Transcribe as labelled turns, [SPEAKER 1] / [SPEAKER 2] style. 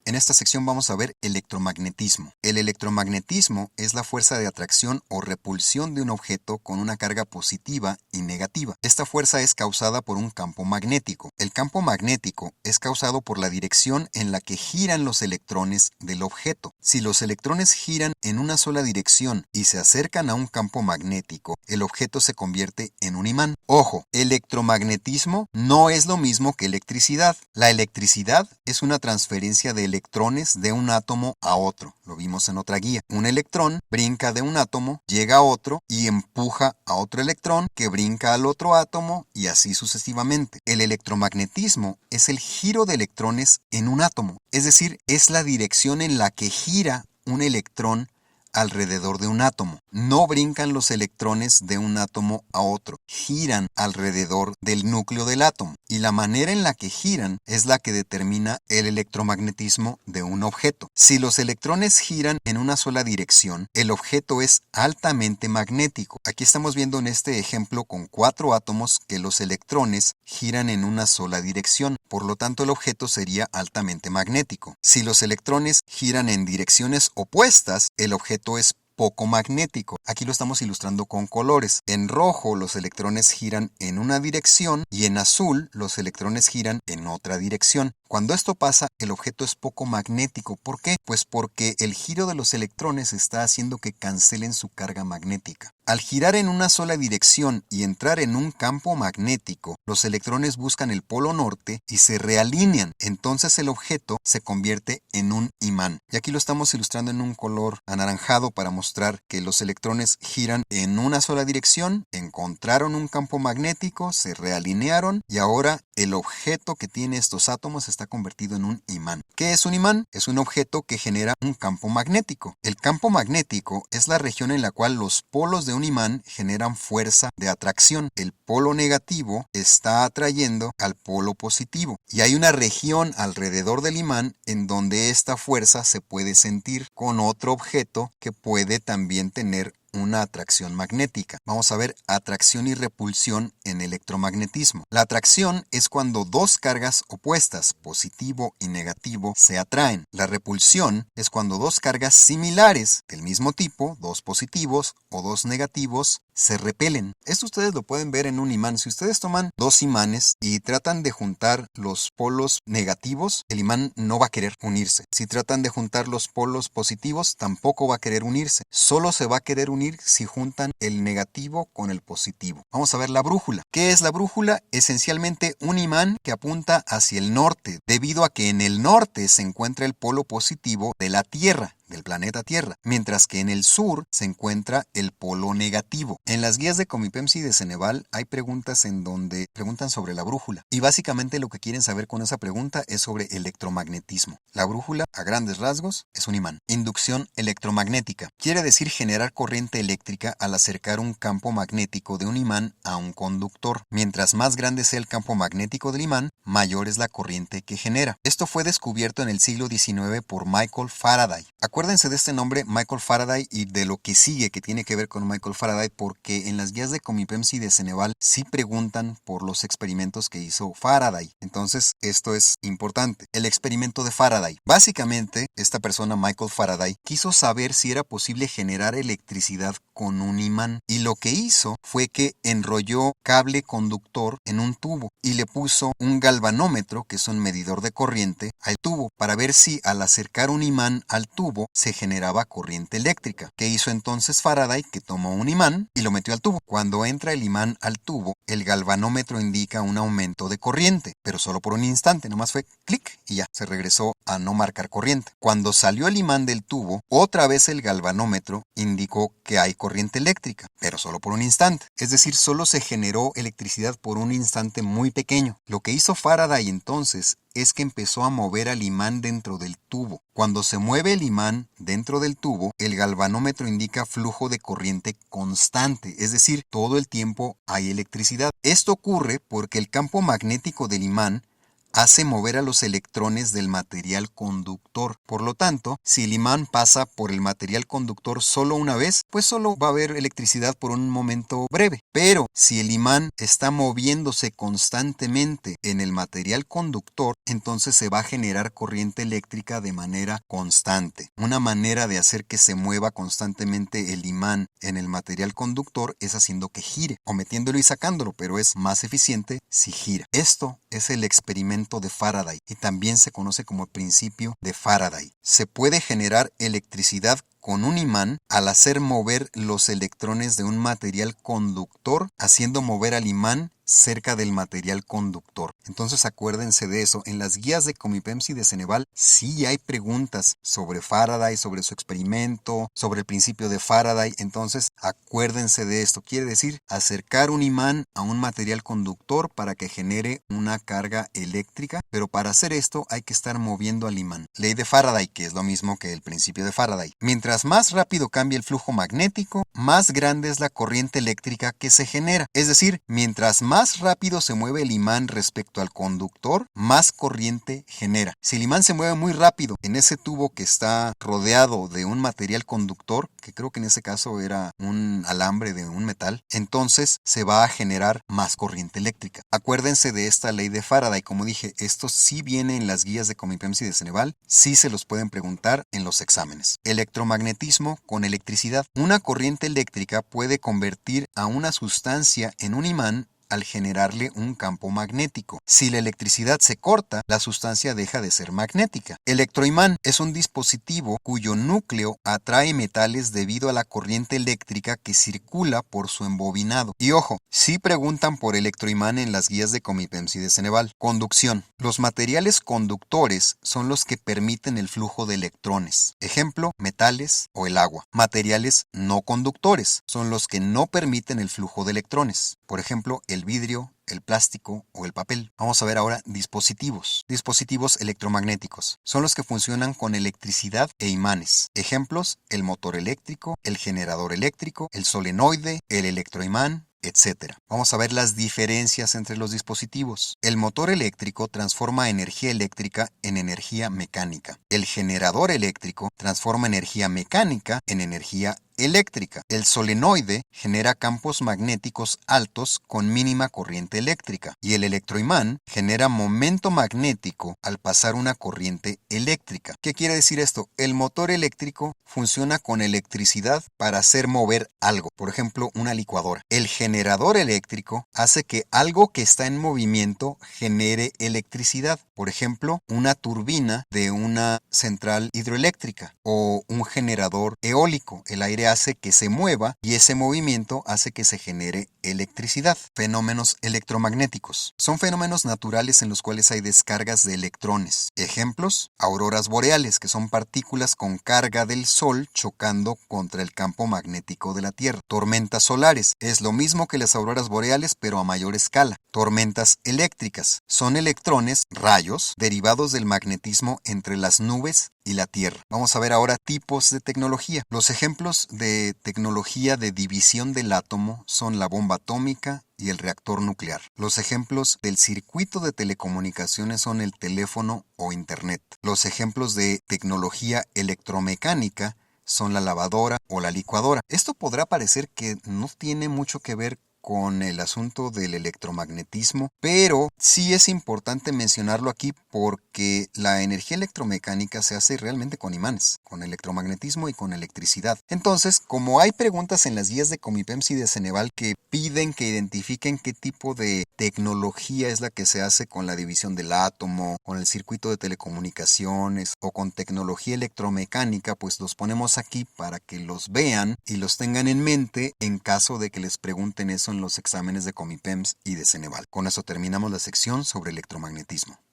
[SPEAKER 1] En esta sección vamos a ver electromagnetismo. El electromagnetismo es la fuerza de atracción o repulsión de un objeto con una carga positiva y negativa. Esta fuerza es causada por un campo magnético. El campo magnético es causado por la dirección en la que giran los electrones del objeto. Si los electrones giran en una sola dirección y se acercan a un campo magnético, el objeto se convierte en un imán. Ojo, electromagnetismo no es lo mismo que electricidad. La electricidad es una transferencia de electrones de un átomo a otro. Lo vimos en otra guía. Un electrón brinca de un átomo, llega a otro y empuja a otro electrón que brinca al otro átomo y así sucesivamente. El electromagnetismo es el giro de electrones en un átomo, es decir, es la dirección en la que gira un electrón alrededor de un átomo. No brincan los electrones de un átomo a otro, giran alrededor del núcleo del átomo. Y la manera en la que giran es la que determina el electromagnetismo de un objeto. Si los electrones giran en una sola dirección, el objeto es altamente magnético. Aquí estamos viendo en este ejemplo con 4 átomos que los electrones giran en una sola dirección. Por lo tanto, el objeto sería altamente magnético. Si los electrones giran en direcciones opuestas, el objeto es poco magnético. Aquí lo estamos ilustrando con colores. En rojo los electrones giran en una dirección y en azul los electrones giran en otra dirección. Cuando esto pasa, el objeto es poco magnético. ¿Por qué? Pues porque el giro de los electrones está haciendo que cancelen su carga magnética. Al girar en una sola dirección y entrar en un campo magnético, los electrones buscan el polo norte y se realinean. Entonces el objeto se convierte en un imán. Y aquí lo estamos ilustrando en un color anaranjado para mostrar que los electrones giran en una sola dirección, encontraron un campo magnético, se realinearon y ahora el objeto que tiene estos átomos está convertido en un imán. ¿Qué es un imán? Es un objeto que genera un campo magnético. El campo magnético es la región en la cual los polos de un imán generan fuerza de atracción. El polo negativo está atrayendo al polo positivo y hay una región alrededor del imán en donde esta fuerza se puede sentir con otro objeto que puede también tener una atracción magnética. Vamos a ver atracción y repulsión en electromagnetismo. La atracción es cuando dos cargas opuestas, positivo y negativo, se atraen. La repulsión es cuando dos cargas similares del mismo tipo, dos positivos o dos negativos, se repelen. Esto ustedes lo pueden ver en un imán. Si ustedes toman dos imanes y tratan de juntar los polos negativos, el imán no va a querer unirse. Si tratan de juntar los polos positivos, tampoco va a querer unirse. Solo se va a querer unir si juntan el negativo con el positivo. Vamos a ver la brújula. ¿Qué es la brújula? Esencialmente un imán que apunta hacia el norte, debido a que en el norte se encuentra el polo positivo de la Tierra, del planeta Tierra, mientras que en el sur se encuentra el polo negativo. En las guías de Comipemsi de Ceneval hay preguntas en donde preguntan sobre la brújula y básicamente lo que quieren saber con esa pregunta es sobre electromagnetismo. La brújula, a grandes rasgos, es un imán. Inducción electromagnética quiere decir generar corriente eléctrica al acercar un campo magnético de un imán a un conductor. Mientras más grande sea el campo magnético del imán, mayor es la corriente que genera. Esto fue descubierto en el siglo XIX por Michael Faraday. Acuérdense de este nombre, Michael Faraday, y de lo que sigue que tiene que ver con Michael Faraday, porque en las guías de Comipemsi de Ceneval sí preguntan por los experimentos que hizo Faraday. Entonces, esto es importante. El experimento de Faraday. Básicamente, esta persona, Michael Faraday, quiso saber si era posible generar electricidad con un imán. Y lo que hizo fue que enrolló cable conductor en un tubo y le puso un galvanómetro, que es un medidor de corriente, al tubo para ver si al acercar un imán al tubo se generaba corriente eléctrica. ¿Qué hizo entonces Faraday? Que tomó un imán y lo metió al tubo. Cuando entra el imán al tubo, el galvanómetro indica un aumento de corriente, pero solo por un instante, nomás fue clic y ya, se regresó a no marcar corriente. Cuando salió el imán del tubo, otra vez el galvanómetro indicó que hay corriente eléctrica, pero solo por un instante. Es decir, solo se generó electricidad por un instante muy pequeño. Lo que hizo Faraday entonces es que empezó a mover al imán dentro del tubo. Cuando se mueve el imán dentro del tubo, el galvanómetro indica flujo de corriente constante, es decir, todo el tiempo hay electricidad. Esto ocurre porque el campo magnético del imán hace mover a los electrones del material conductor. Por lo tanto, si el imán pasa por el material conductor solo una vez, pues solo va a haber electricidad por un momento breve. Pero si el imán está moviéndose constantemente en el material conductor, entonces se va a generar corriente eléctrica de manera constante. Una manera de hacer que se mueva constantemente el imán en el material conductor es haciendo que gire, o metiéndolo y sacándolo, pero es más eficiente si gira. Esto es el experimento de Faraday y también se conoce como el principio de Faraday. Se puede generar electricidad con un imán al hacer mover los electrones de un material conductor, haciendo mover al imán cerca del material conductor. Entonces acuérdense de eso. En las guías de Comipems y de Ceneval sí hay preguntas sobre Faraday, sobre su experimento, sobre el principio de Faraday. Entonces acuérdense de esto. Quiere decir acercar un imán a un material conductor para que genere una carga eléctrica, pero para hacer esto hay que estar moviendo al imán. Ley de Faraday, que es lo mismo que el principio de Faraday. Mientras más rápido cambie el flujo magnético, más grande es la corriente eléctrica que se genera. Es decir, mientras más rápido se mueve el imán respecto al conductor, más corriente genera. Si el imán se mueve muy rápido en ese tubo que está rodeado de un material conductor, que creo que en ese caso era un alambre de un metal, entonces se va a generar más corriente eléctrica. Acuérdense de esta ley de Faraday. Como dije, esto sí viene en las guías de Comipems y de Ceneval, sí se los pueden preguntar en los exámenes. Electromagnetismo con electricidad. Una corriente eléctrica puede convertir a una sustancia en un imán al generarle un campo magnético. Si la electricidad se corta, la sustancia deja de ser magnética. Electroimán es un dispositivo cuyo núcleo atrae metales debido a la corriente eléctrica que circula por su embobinado. Y ojo, sí preguntan por electroimán en las guías de Comipems y de Ceneval. Conducción. Los materiales conductores son los que permiten el flujo de electrones. Ejemplo, metales o el agua. Materiales no conductores son los que no permiten el flujo de electrones. Por ejemplo, el vidrio, el plástico o el papel. Vamos a ver ahora dispositivos. Dispositivos electromagnéticos. Son los que funcionan con electricidad e imanes. Ejemplos, el motor eléctrico, el generador eléctrico, el solenoide, el electroimán, etc. Vamos a ver las diferencias entre los dispositivos. El motor eléctrico transforma energía eléctrica en energía mecánica. El generador eléctrico transforma energía mecánica en energía eléctrica. El solenoide genera campos magnéticos altos con mínima corriente eléctrica y el electroimán genera momento magnético al pasar una corriente eléctrica. ¿Qué quiere decir esto? El motor eléctrico funciona con electricidad para hacer mover algo, por ejemplo, una licuadora. El generador eléctrico hace que algo que está en movimiento genere electricidad, por ejemplo, una turbina de una central hidroeléctrica o un generador eólico. El aire hace que se mueva y ese movimiento hace que se genere electricidad. Fenómenos electromagnéticos. Son fenómenos naturales en los cuales hay descargas de electrones. Ejemplos, auroras boreales, que son partículas con carga del Sol chocando contra el campo magnético de la Tierra. Tormentas solares. Es lo mismo que las auroras boreales, pero a mayor escala. Tormentas eléctricas. Son electrones, rayos, derivados del magnetismo entre las nubes y la Tierra. Vamos a ver ahora tipos de tecnología. Los ejemplos de tecnología de división del átomo son la bomba atómica y el reactor nuclear. Los ejemplos del circuito de telecomunicaciones son el teléfono o Internet. Los ejemplos de tecnología electromecánica son la lavadora o la licuadora. Esto podrá parecer que no tiene mucho que ver con el asunto del electromagnetismo, pero sí es importante mencionarlo aquí porque la energía electromecánica se hace realmente con imanes, con electromagnetismo y con electricidad. Entonces, como hay preguntas en las guías de Comipems y de Ceneval que piden que identifiquen qué tipo de tecnología es la que se hace con la división del átomo, con el circuito de telecomunicaciones o con tecnología electromecánica, pues los ponemos aquí para que los vean y los tengan en mente en caso de que les pregunten eso en los exámenes de Comipems y de Ceneval. Con eso terminamos la sección sobre electromagnetismo.